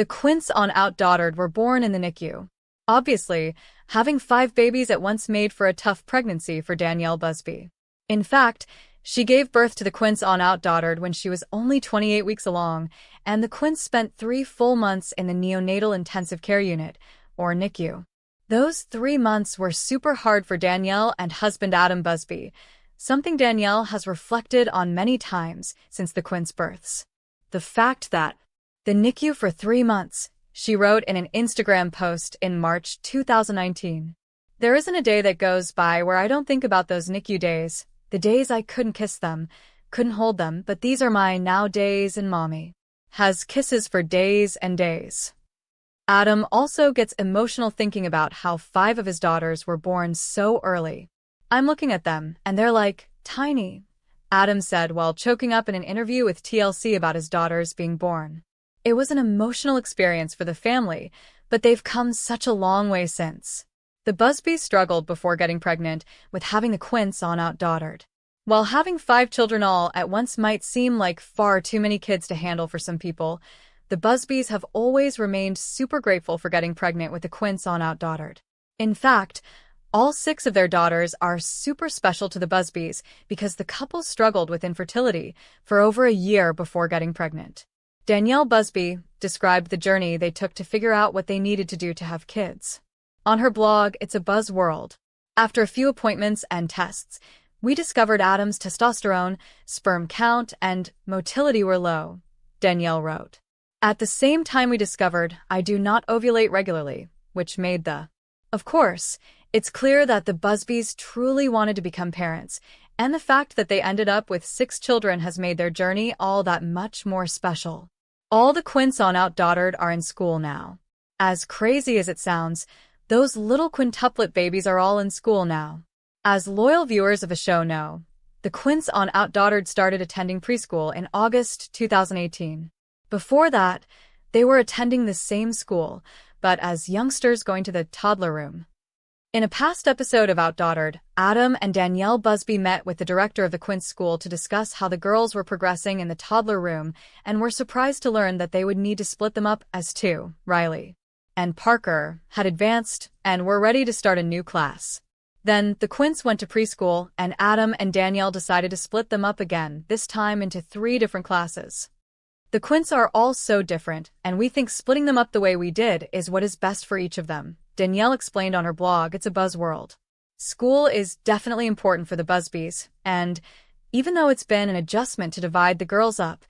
The Quints on OutDaughtered were born in the NICU. Obviously, having 5 babies at once made for a tough pregnancy for Danielle Busby. In fact, she gave birth to the Quints on OutDaughtered when she was only 28 weeks along, and the Quints spent 3 full months in the neonatal intensive care unit, or NICU. Those 3 months were super hard for Danielle and husband Adam Busby, something Danielle has reflected on many times since the Quints' births. The fact that the NICU for 3 months, she wrote in an Instagram post in March 2019. There isn't a day that goes by where I don't think about those NICU days, the days I couldn't kiss them, couldn't hold them, but these are my now days, and mommy has kisses for days and days. Adam also gets emotional thinking about how 5 of his daughters were born so early. I'm looking at them, and they're like, tiny, Adam said while choking up in an interview with TLC about his daughters being born. It was an emotional experience for the family, but they've come such a long way since. The Busbys struggled before getting pregnant with having the Quints on OutDaughtered. While having 5 children all at once might seem like far too many kids to handle for some people, the Busbys have always remained super grateful for getting pregnant with the Quints on OutDaughtered. In fact, all 6 of their daughters are super special to the Busbys because the couple struggled with infertility for over a year before getting pregnant. Danielle Busby described the journey they took to figure out what they needed to do to have kids. On her blog, It's a Buzz World. After a few appointments and tests, we discovered Adam's testosterone, sperm count, and motility were low, Danielle wrote. At the same time we discovered I do not ovulate regularly, which made Of course, it's clear that the Busbys truly wanted to become parents, and the fact that they ended up with 6 children has made their journey all that much more special. All the Quints on OutDaughtered are in school now. As crazy as it sounds, those little quintuplet babies are all in school now. As loyal viewers of the show know, the Quints on OutDaughtered started attending preschool in August 2018. Before that, they were attending the same school, but as youngsters going to the toddler room. In a past episode of OutDaughtered, Adam and Danielle Busby met with the director of the Quints school to discuss how the girls were progressing in the toddler room and were surprised to learn that they would need to split them up as 2, Riley and Parker, had advanced and were ready to start a new class. Then, the Quints went to preschool, and Adam and Danielle decided to split them up again, this time into 3 different classes. The Quints are all so different, and we think splitting them up the way we did is what is best for each of them, Danielle explained on her blog, It's a Buzz World. School is definitely important for the Busbys, and even though it's been an adjustment to divide the girls up,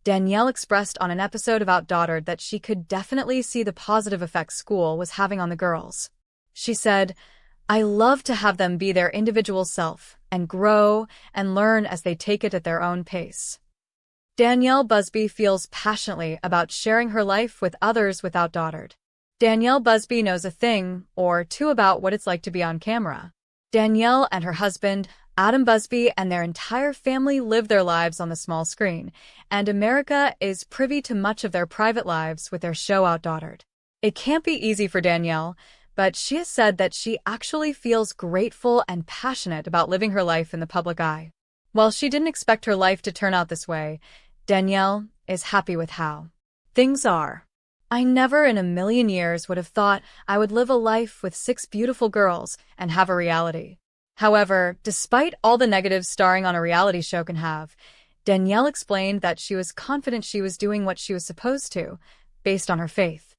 Danielle expressed on an episode of OutDaughtered that she could definitely see the positive effects school was having on the girls. She said, I love to have them be their individual self and grow and learn as they take it at their own pace. Danielle Busby feels passionately about sharing her life with others with OutDaughtered. Danielle Busby knows a thing or 2 about what it's like to be on camera. Danielle and her husband, Adam Busby, and their entire family live their lives on the small screen, and America is privy to much of their private lives with their show OutDaughtered. It can't be easy for Danielle, but she has said that she actually feels grateful and passionate about living her life in the public eye. While she didn't expect her life to turn out this way, Danielle is happy with how things are. I never in a million years would have thought I would live a life with 6 beautiful girls and have a reality. However, despite all the negatives starring on a reality show can have, Danielle explained that she was confident she was doing what she was supposed to, based on her faith.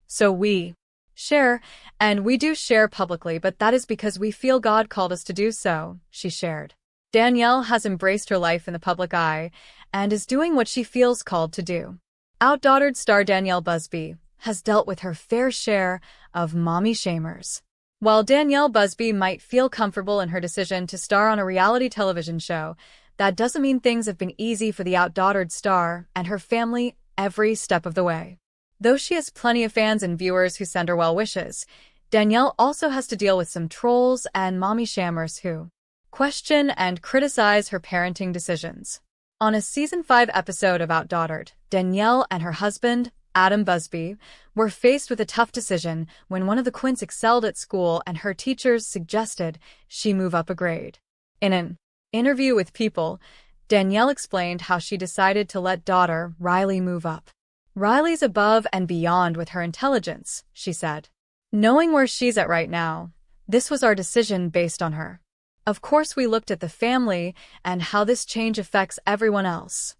So we share, and we do share publicly, but that is because we feel God called us to do so, she shared. Danielle has embraced her life in the public eye and is doing what she feels called to do. OutDaughtered star Danielle Busby has dealt with her fair share of mommy shamers. While Danielle Busby might feel comfortable in her decision to star on a reality television show, that doesn't mean things have been easy for the OutDaughtered star and her family every step of the way. Though she has plenty of fans and viewers who send her well wishes, Danielle also has to deal with some trolls and mommy shammers who question and criticize her parenting decisions. On a Season 5 episode of OutDaughtered, Danielle and her husband, Adam Busby, were faced with a tough decision when one of the Quints excelled at school and her teachers suggested she move up a grade. In an interview with People, Danielle explained how she decided to let daughter Riley move up. "Riley's above and beyond with her intelligence," she said. "Knowing where she's at right now, this was our decision based on her. Of course we looked at the family and how this change affects everyone else."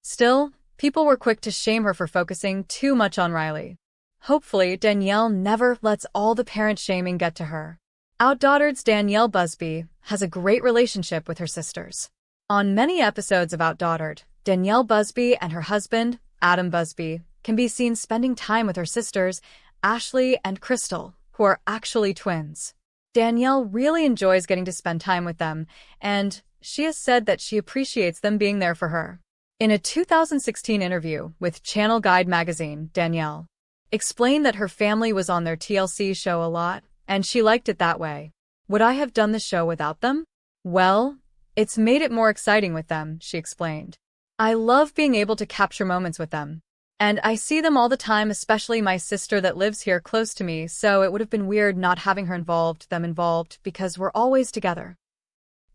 Still, people were quick to shame her for focusing too much on Riley. Hopefully, Danielle never lets all the parent shaming get to her. OutDaughtered's Danielle Busby has a great relationship with her sisters. On many episodes of OutDaughtered, Danielle Busby and her husband, Adam Busby, can be seen spending time with her sisters, Ashley and Crystal, who are actually twins. Danielle really enjoys getting to spend time with them, and she has said that she appreciates them being there for her. In a 2016 interview with Channel Guide magazine, Danielle explained that her family was on their TLC show a lot, and she liked it that way. "Would I have done the show without them? Well, it's made it more exciting with them," she explained. "I love being able to capture moments with them. And I see them all the time, especially my sister that lives here close to me, so it would have been weird not having her involved, because we're always together."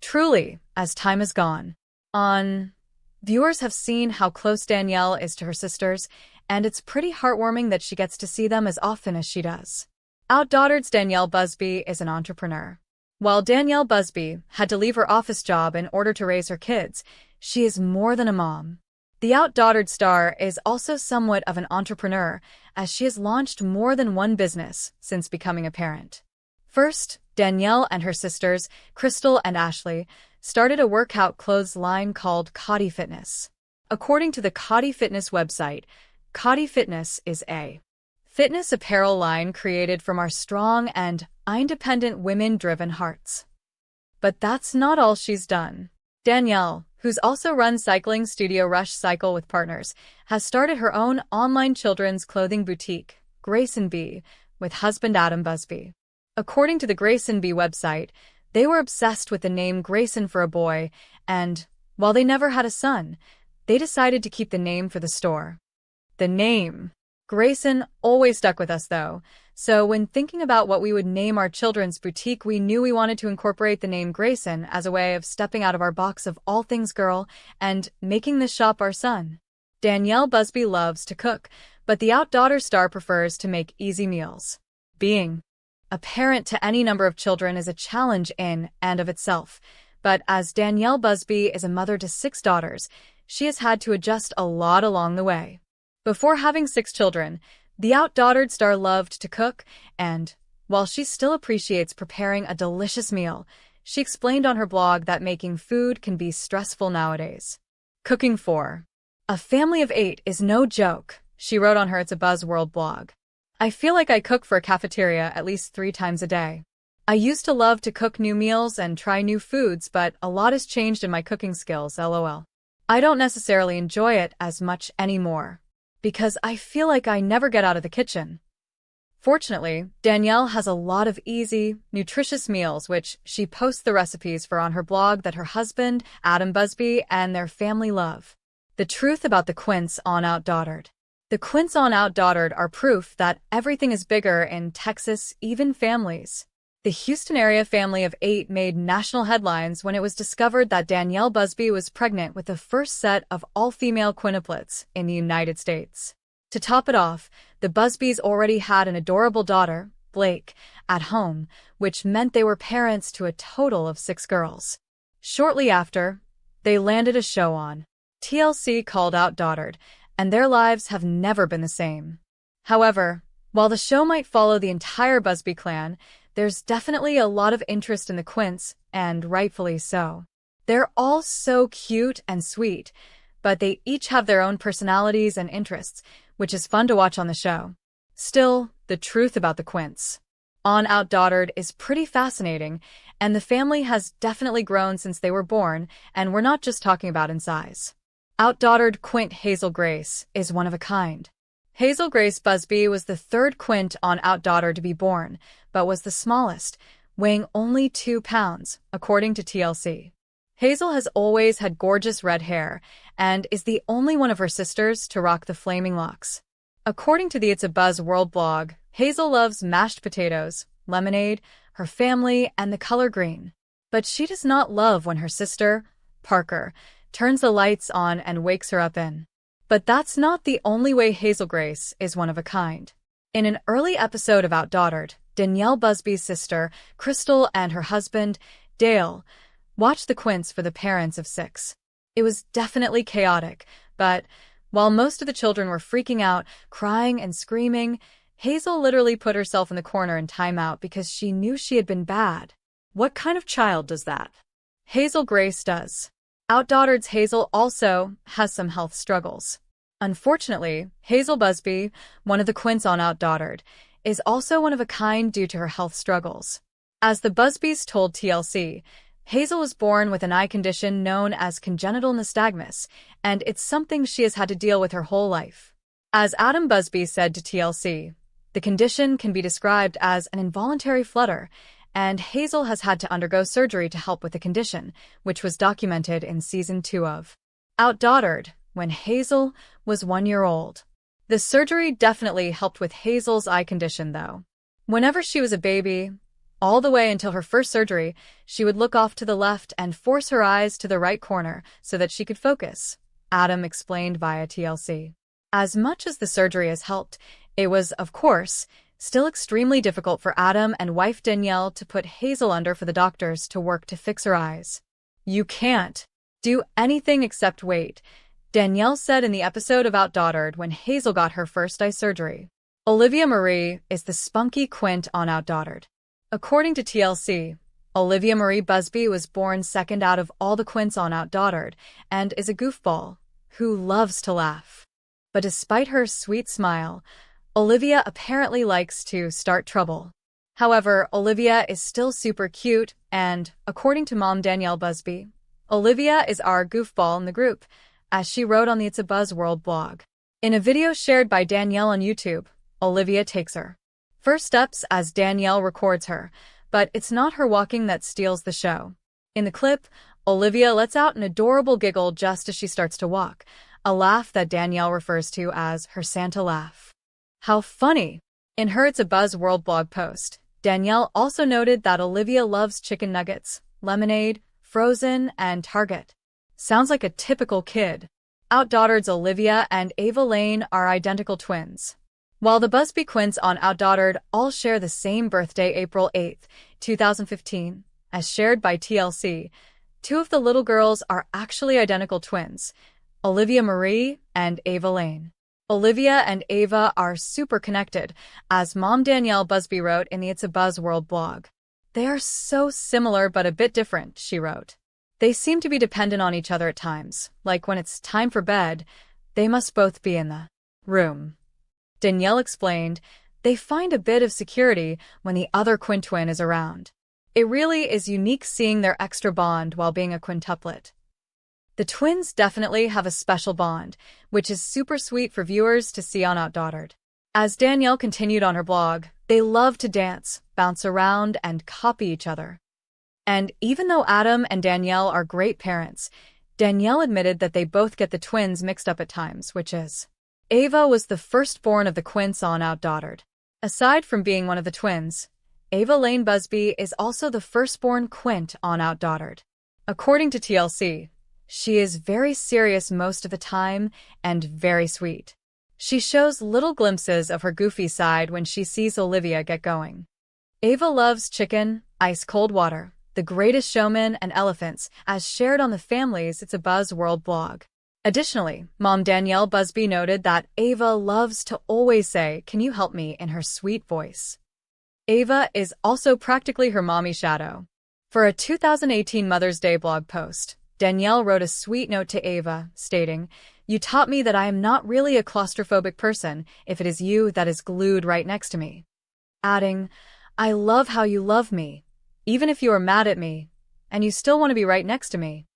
Truly, as time has gone on, viewers have seen how close Danielle is to her sisters, and it's pretty heartwarming that she gets to see them as often as she does. OutDaughtered's Danielle Busby is an entrepreneur. While Danielle Busby had to leave her office job in order to raise her kids, she is more than a mom. The OutDaughtered star is also somewhat of an entrepreneur, as she has launched more than one business since becoming a parent. First, Danielle and her sisters, Crystal and Ashley, started a workout clothes line called Cotty Fitness. According to the Cotty Fitness website, Cotty Fitness is a fitness apparel line created from our strong and independent women-driven hearts. But that's not all she's done. Danielle, who's also run cycling studio Rush Cycle with Partners, has started her own online children's clothing boutique, Grace & B, with husband Adam Busby. According to the Grace & B website, they were obsessed with the name Grayson for a boy, and, while they never had a son, they decided to keep the name for the store. The name Grayson always stuck with us, though, so when thinking about what we would name our children's boutique, we knew we wanted to incorporate the name Grayson as a way of stepping out of our box of all things girl and making the shop our son. Danielle Busby loves to cook, but the OutDaughter star prefers to make easy meals. Being a parent to any number of children is a challenge in and of itself, but as Danielle Busby is a mother to 6 daughters, she has had to adjust a lot along the way. Before having 6 children, the OutDaughtered star loved to cook, and, while she still appreciates preparing a delicious meal, she explained on her blog that making food can be stressful nowadays. "Cooking for a family of 8 is no joke," she wrote on her It's a Buzzworld blog. "I feel like I cook for a cafeteria at least 3 times a day. I used to love to cook new meals and try new foods, but a lot has changed in my cooking skills, lol. I don't necessarily enjoy it as much anymore, because I feel like I never get out of the kitchen." Fortunately, Danielle has a lot of easy, nutritious meals which she posts the recipes for on her blog that her husband, Adam Busby, and their family love. The truth about the Quints on OutDaughtered. The Quints on OutDaughtered are proof that everything is bigger in Texas, even families. The Houston area family of 8 made national headlines when it was discovered that Danielle Busby was pregnant with the first set of all-female quintuplets in the United States. To top it off, the Busbys already had an adorable daughter, Blake, at home, which meant they were parents to a total of 6 girls. Shortly after, they landed a show on TLC called OutDaughtered, and their lives have never been the same. However, while the show might follow the entire Busby clan, there's definitely a lot of interest in the Quints, and rightfully so. They're all so cute and sweet, but they each have their own personalities and interests, which is fun to watch on the show. Still, the truth about the Quints on OutDaughtered is pretty fascinating, and the family has definitely grown since they were born, and we're not just talking about in size. OutDaughtered Quint Hazel Grace is one of a kind. Hazel Grace Busby was the 3rd Quint on OutDaughtered to be born, but was the smallest, weighing only 2 pounds, according to TLC. Hazel has always had gorgeous red hair, and is the only one of her sisters to rock the flaming locks. According to the It's a Buzzworld blog, Hazel loves mashed potatoes, lemonade, her family, and the color green. But she does not love when her sister, Parker, turns the lights on and wakes her up in But that's not the only way Hazel Grace is one of a kind. In an early episode of OutDaughtered, Danielle Busby's sister, Crystal, and her husband, Dale, watched the Quints for the parents of 6. It was definitely chaotic, but while most of the children were freaking out, crying and screaming, Hazel literally put herself in the corner in timeout because she knew she had been bad. What kind of child does that? Hazel Grace does. OutDaughtered's Hazel also has some health struggles. Unfortunately, Hazel Busby, one of the Quints on OutDaughtered, is also one of a kind due to her health struggles. As the Busbys told TLC, Hazel was born with an eye condition known as congenital nystagmus, and it's something she has had to deal with her whole life. As Adam Busby said to TLC, the condition can be described as an involuntary flutter, and Hazel has had to undergo surgery to help with the condition, which was documented in Season 2 of OutDaughtered, when Hazel was 1 year old. The surgery definitely helped with Hazel's eye condition, though. Whenever she was a baby, all the way until her first surgery, she would look off to the left and force her eyes to the right corner so that she could focus, Adam explained via TLC. As much as the surgery has helped, it was, of course, still extremely difficult for Adam and wife Danielle to put Hazel under for the doctors to work to fix her eyes. "You can't do anything except wait," Danielle said in the episode of OutDaughtered when Hazel got her first eye surgery. Olivia Marie is the spunky Quint on OutDaughtered. According to TLC, Olivia Marie Busby was born second out of all the Quints on OutDaughtered and is a goofball who loves to laugh. But despite her sweet smile, Olivia apparently likes to start trouble. However, Olivia is still super cute and, according to mom Danielle Busby, Olivia is our goofball in the group, as she wrote on the It's a Buzz World blog. In a video shared by Danielle on YouTube, Olivia takes her first steps as Danielle records her, but it's not her walking that steals the show. In the clip, Olivia lets out an adorable giggle just as she starts to walk, a laugh that Danielle refers to as her Santa laugh. How funny! In her It's a Buzz World blog post, Danielle also noted that Olivia loves chicken nuggets, lemonade, Frozen, and Target. Sounds like a typical kid. OutDaughtered's Olivia and Ava Lane are identical twins. While the Busby Quints on OutDaughtered all share the same birthday, April 8, 2015, as shared by TLC, two of the little girls are actually identical twins, Olivia Marie and Ava Lane. Olivia and Ava are super connected, as mom Danielle Busby wrote in the It's a Buzz World blog. They are so similar but a bit different, she wrote. They seem to be dependent on each other at times, like when it's time for bed, they must both be in the room. Danielle explained, they find a bit of security when the other Quint twin is around. It really is unique seeing their extra bond while being a quintuplet. The twins definitely have a special bond, which is super sweet for viewers to see on OutDaughtered. As Danielle continued on her blog, they love to dance, bounce around, and copy each other. And even though Adam and Danielle are great parents, Danielle admitted that they both get the twins mixed up at times, which is. Ava was the firstborn of the Quints on OutDaughtered. Aside from being one of the twins, Ava Lane Busby is also the firstborn Quint on OutDaughtered. According to TLC, she is very serious most of the time and very sweet. She shows little glimpses of her goofy side when she sees Olivia get going. Ava loves chicken, ice-cold water, The Greatest Showman, and elephants, as shared on the family's It's a Buzz World blog. Additionally, mom Danielle Busby noted that Ava loves to always say, "Can you help me?" in her sweet voice. Ava is also practically her mommy shadow. For a 2018 Mother's Day blog post, Danielle wrote a sweet note to Ava, stating, "You taught me that I am not really a claustrophobic person if it is you that is glued right next to me." Adding, "I love how you love me, even if you are mad at me, and you still want to be right next to me."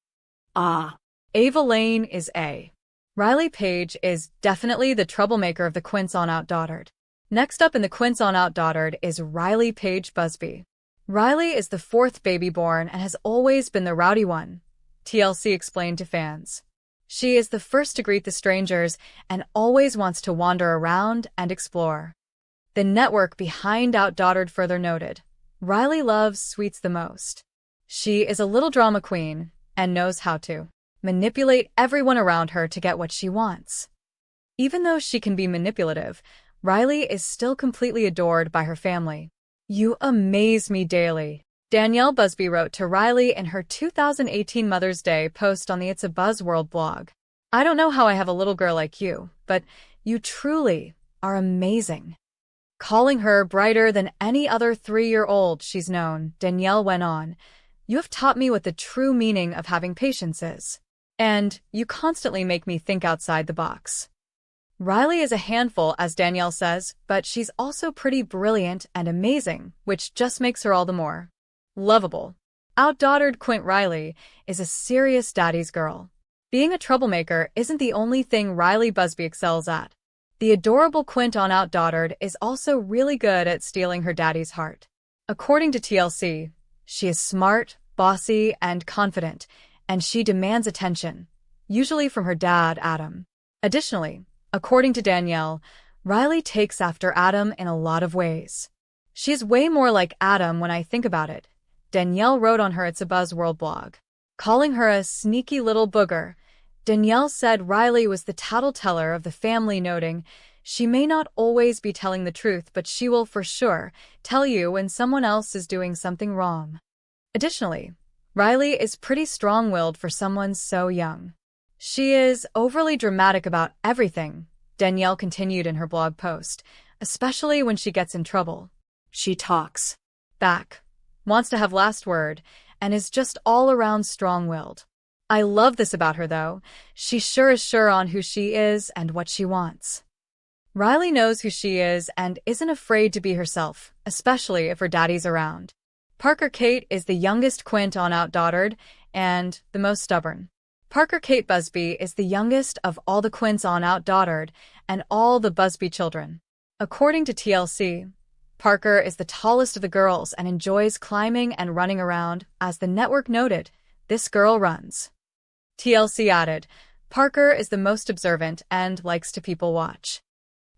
Ah. Ava Lane is a. Riley Paige is definitely the troublemaker of the Quints on OutDaughtered. Next up in the Quints on OutDaughtered is Riley Paige Busby. Riley is the fourth baby born and has always been the rowdy one, TLC explained to fans. She is the first to greet the strangers and always wants to wander around and explore. The network Behind OutDaughtered further noted, Riley loves sweets the most. She is a little drama queen and knows how to manipulate everyone around her to get what she wants. Even though she can be manipulative, Riley is still completely adored by her family. "You amaze me daily," Danielle Busby wrote to Riley in her 2018 Mother's Day post on the It's a Buzz World blog. "I don't know how I have a little girl like you, but you truly are amazing." Calling her brighter than any other 3-year-old she's known, Danielle went on, "You have taught me what the true meaning of having patience is. And you constantly make me think outside the box." Riley is a handful, as Danielle says, but she's also pretty brilliant and amazing, which just makes her all the more lovable. Outdaughtered Quint Riley is a serious daddy's girl. Being a troublemaker isn't the only thing Riley Busby excels at. The adorable Quint on Outdaughtered is also really good at stealing her daddy's heart. According to TLC, she is smart, bossy, and confident, and she demands attention, usually from her dad, Adam. Additionally, according to Danielle, Riley takes after Adam in a lot of ways. "She's way more like Adam when I think about it," Danielle wrote on her It's a Buzz World blog. Calling her a sneaky little booger, Danielle said Riley was the tattleteller of the family, noting, "She may not always be telling the truth, but she will for sure tell you when someone else is doing something wrong." Additionally, Riley is pretty strong-willed for someone so young. "She is overly dramatic about everything," Danielle continued in her blog post, "especially when she gets in trouble. She talks back, wants to have last word, and is just all around strong-willed. I love this about her, though. She sure is sure on who she is and what she wants." Riley knows who she is and isn't afraid to be herself, especially if her daddy's around. Parker Kate is the youngest Quint on Outdaughtered and the most stubborn. Parker Kate Busby is the youngest of all the Quints on Outdaughtered and all the Busby children. According to TLC, Parker is the tallest of the girls and enjoys climbing and running around. As the network noted, "This girl runs." TLC added, "Parker is the most observant and likes to people watch.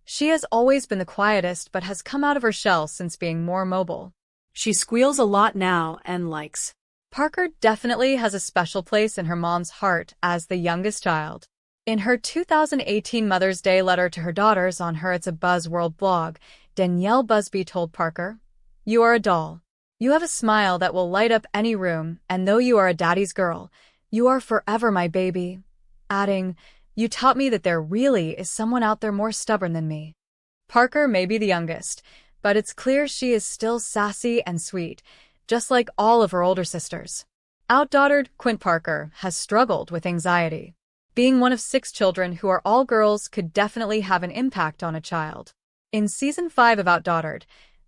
She has always been the quietest but has come out of her shell since being more mobile. She squeals a lot now and likes." Parker definitely has a special place in her mom's heart as the youngest child. In her 2018 Mother's Day letter to her daughters on her It's a Buzz World blog, Danielle Busby told Parker, "You are a doll. You have a smile that will light up any room, and though you are a daddy's girl, you are forever my baby," adding, "You taught me that there really is someone out there more stubborn than me." Parker may be the youngest, but it's clear she is still sassy and sweet, just like all of her older sisters. Outdaughtered Quint Parker has struggled with anxiety. Being one of 6 children who are all girls could definitely have an impact on a child. In Season 5 of Outdaughtered,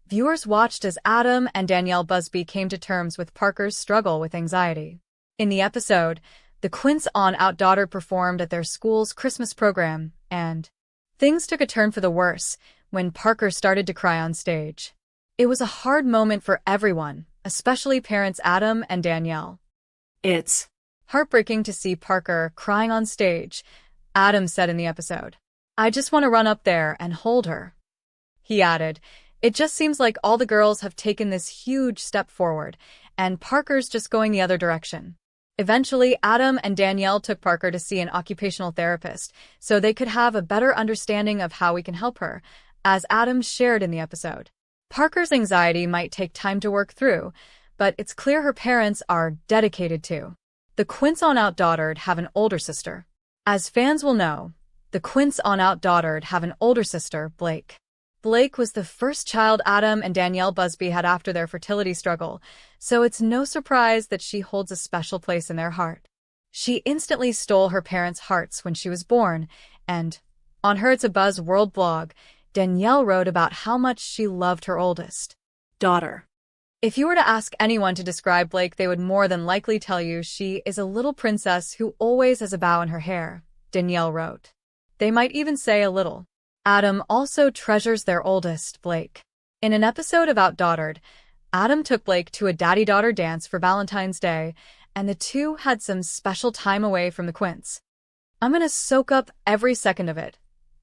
viewers watched as Adam and Danielle Busby came to terms with Parker's struggle with anxiety. In the episode, the Quints on Outdaughtered performed at their school's Christmas program, and things took a turn for the worse when Parker started to cry on stage. It was a hard moment for everyone, especially parents Adam and Danielle. "It's heartbreaking to see Parker crying on stage," Adam said in the episode. "I just want to run up there and hold her." He added, "It just seems like all the girls have taken this huge step forward, and Parker's just going the other direction." Eventually, Adam and Danielle took Parker to see an occupational therapist so they could have a better understanding of how we can help her, as Adam shared in the episode. Parker's anxiety might take time to work through, but it's clear her parents are dedicated to. The Quints on Outdaughtered have an older sister. As fans will know, the Quints on Outdaughtered have an older sister, Blake. Blake was the first child Adam and Danielle Busby had after their fertility struggle, so it's no surprise that she holds a special place in their heart. She instantly stole her parents' hearts when she was born, and on her It's a Buzz World blog, Danielle wrote about how much she loved her oldest daughter. If you were to ask anyone to describe Blake, they would more than likely tell you she is a little princess who always has a bow in her hair, Danielle wrote. They might even say a little. Adam also treasures their oldest, Blake. In an episode of Outdaughtered, Adam took Blake to a daddy-daughter dance for Valentine's Day, and the two had some special time away from the Quints. "I'm gonna soak up every second of it,"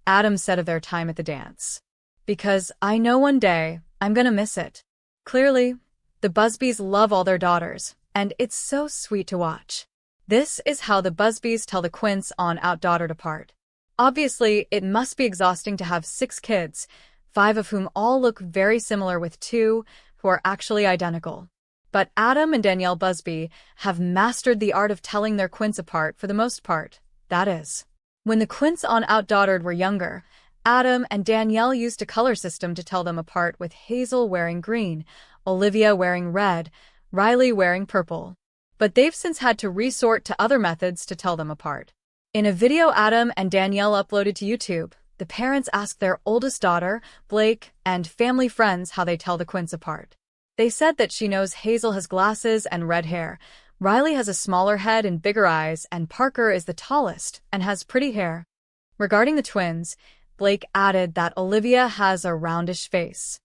Adam said of their time at the dance. "Because I know one day I'm gonna miss it." Clearly, the Busbys love all their daughters, and it's so sweet to watch. This is how the Busbys tell the Quints on Outdaughtered apart. Obviously, it must be exhausting to have 6 kids, 5 of whom all look very similar with 2 who are actually identical. But Adam and Danielle Busby have mastered the art of telling their Quints apart for the most part. That is, when the Quints on OutDaughtered were younger, Adam and Danielle used a color system to tell them apart, with Hazel wearing green, Olivia wearing red, Riley wearing purple. But they've since had to resort to other methods to tell them apart. In a video Adam and Danielle uploaded to YouTube, the parents asked their oldest daughter, Blake, and family friends how they tell the Quints apart. They said that she knows Hazel has glasses and red hair, Riley has a smaller head and bigger eyes, and Parker is the tallest and has pretty hair. Regarding the twins, Blake added that Olivia has a roundish face.